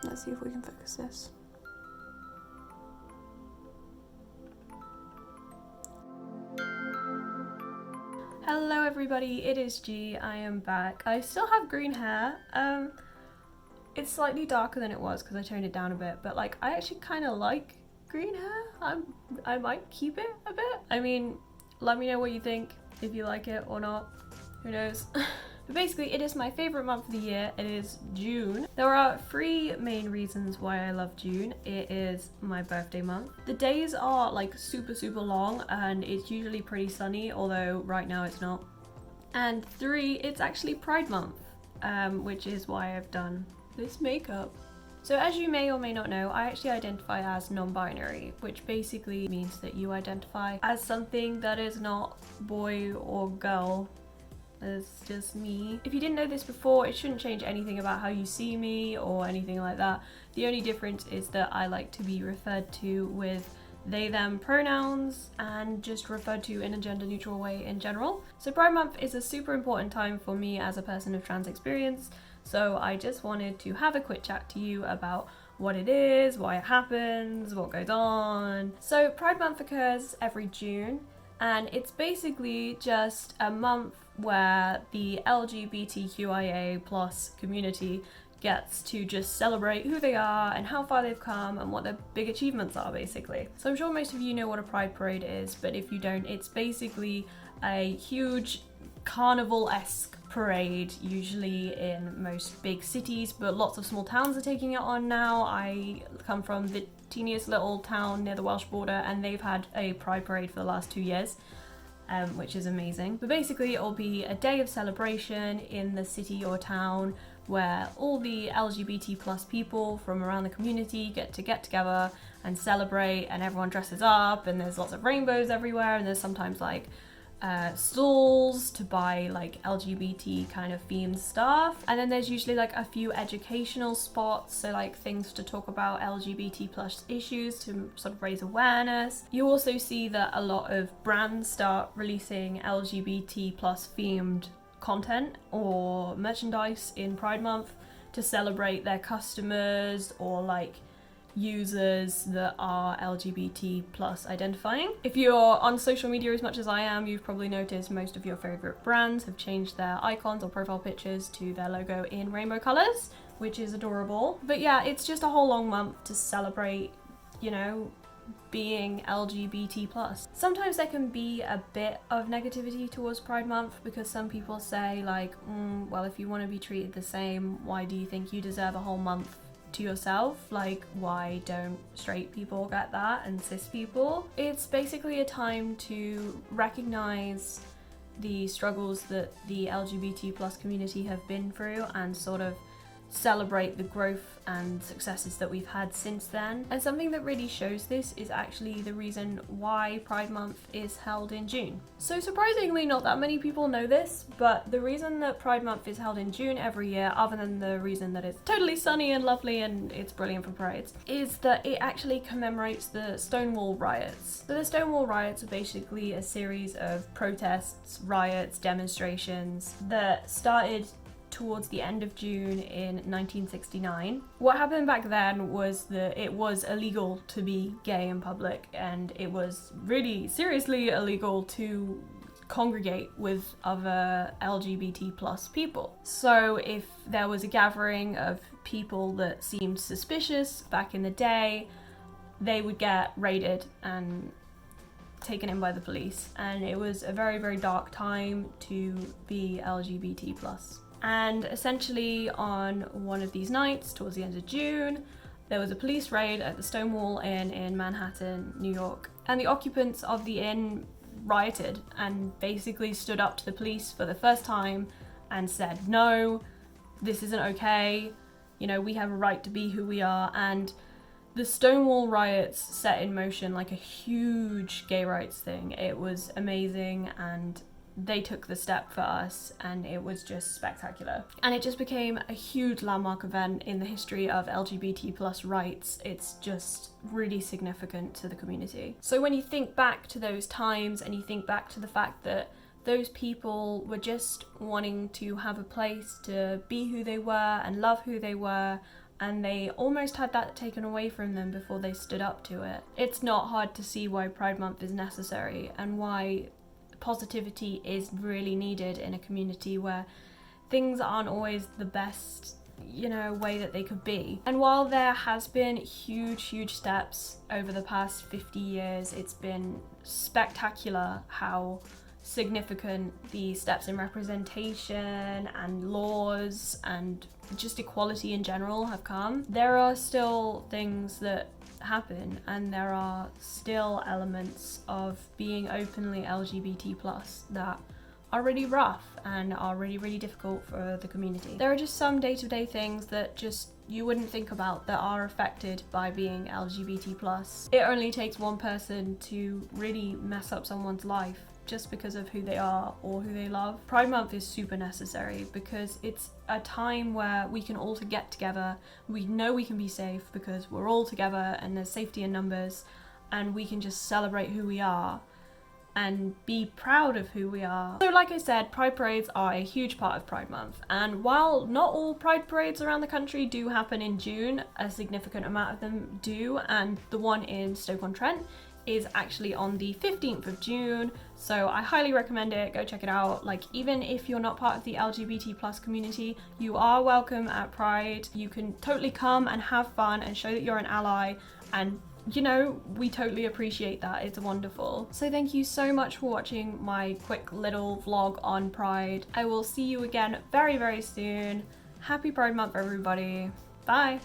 Let's see if we can focus this. Hello everybody, it is G. I am back. I still have green hair. It's slightly darker than it was because I toned it down a bit, but like I actually kind of like green hair. I might keep it a bit. I mean, let me know what you think, if you like it or not. Who knows? But basically, it is my favorite month of the year. It is June. There are 3 main reasons why I love June. It is my birthday month. The days are like super long and it's usually pretty sunny, although right now it's not. And 3, it's actually Pride Month, which is why I've done this makeup. So as you may or may not know, I actually identify as non-binary, which basically means that you identify as something that is not boy or girl. It's just me. If you didn't know this before, it shouldn't change anything about how you see me or anything like that. The only difference is that I like to be referred to with they, them pronouns and just referred to in a gender neutral way in general. So Pride Month is a super important time for me as a person of trans experience. So I just wanted to have a quick chat to you about what it is, why it happens, what goes on. So Pride Month occurs every June and it's basically just a month where the LGBTQIA plus community gets to just celebrate who they are and how far they've come and what their big achievements are, basically. So I'm sure most of you know what a pride parade is, but if you don't, it's basically a huge carnival-esque parade, usually in most big cities, but lots of small towns are taking it on now. I come from the teeniest little town near the Welsh border and they've had a pride parade for the last 2 years. Which is amazing. But basically it'll be a day of celebration in the city or town where all the LGBT plus people from around the community get together and celebrate, and everyone dresses up and there's lots of rainbows everywhere, and there's sometimes like stalls to buy like LGBT kind of themed stuff, and then there's usually like a few educational spots, so like things to talk about LGBT plus issues to sort of raise awareness. You also see that a lot of brands start releasing LGBT plus themed content or merchandise in Pride Month to celebrate their customers or like users that are LGBT plus identifying. If you're on social media as much as I am, you've probably noticed most of your favorite brands have changed their icons or profile pictures to their logo in rainbow colors, which is adorable. But yeah, it's just a whole long month to celebrate, you know, being LGBT plus. Sometimes there can be a bit of negativity towards Pride Month because some people say like, well, if you want to be treated the same, why do you think you deserve a whole month to yourself? Like, why don't straight people get that and cis people? It's basically a time to recognize the struggles that the LGBT plus community have been through and sort of celebrate the growth and successes that we've had since then. And something that really shows this is actually the reason why Pride Month is held in June. So surprisingly, not that many people know this, but the reason that Pride Month is held in June every year, other than the reason that it's totally sunny and lovely and it's brilliant for parades, is that it actually commemorates the Stonewall riots. So the Stonewall riots are basically a series of protests, riots, demonstrations that started towards the end of June in 1969. What happened back then was that it was illegal to be gay in public, and it was really seriously illegal to congregate with other LGBT plus people. So if there was a gathering of people that seemed suspicious back in the day, they would get raided and taken in by the police, and it was a very dark time to be LGBT plus. And essentially on one of these nights towards the end of June, there was a police raid at the Stonewall Inn in Manhattan, New York. And the occupants of the inn rioted and basically stood up to the police for the first time and said, no, this isn't okay. You know, we have a right to be who we are. And the Stonewall riots set in motion like a huge gay rights thing. It was amazing, and they took the step for us, and it was just spectacular. And it just became a huge landmark event in the history of LGBT plus rights. It's just really significant to the community. So when you think back to those times and you think back to the fact that those people were just wanting to have a place to be who they were and love who they were and they almost had that taken away from them before they stood up to it. It's not hard to see why Pride Month is necessary and why positivity is really needed in a community where things aren't always the best, you know, way that they could be. And while there has been huge steps over the past 50 years, it's been spectacular how significant the steps in representation and laws and just equality in general have come. There are still things that happen, and there are still elements of being openly LGBT+ that are really rough and are really difficult for the community. There are just some day-to-day things that just you wouldn't think about that are affected by being LGBT+. It only takes one person to really mess up someone's life just because of who they are or who they love. Pride Month is super necessary because it's a time where we can all get together. We know we can be safe because we're all together and there's safety in numbers, and we can just celebrate who we are and be proud of who we are. So like I said, Pride parades are a huge part of Pride Month, and while not all Pride parades around the country do happen in June, a significant amount of them do, and the one in Stoke-on-Trent is actually on the 15th of June, so I highly recommend it. Go check it out. Like, even if you're not part of the LGBT+ community, you are welcome at Pride. You can totally come and have fun and show that you're an ally, and you know, we totally appreciate that. It's wonderful. So thank you so much for watching my quick little vlog on Pride. I will see you again very soon. Happy Pride Month, everybody. Bye.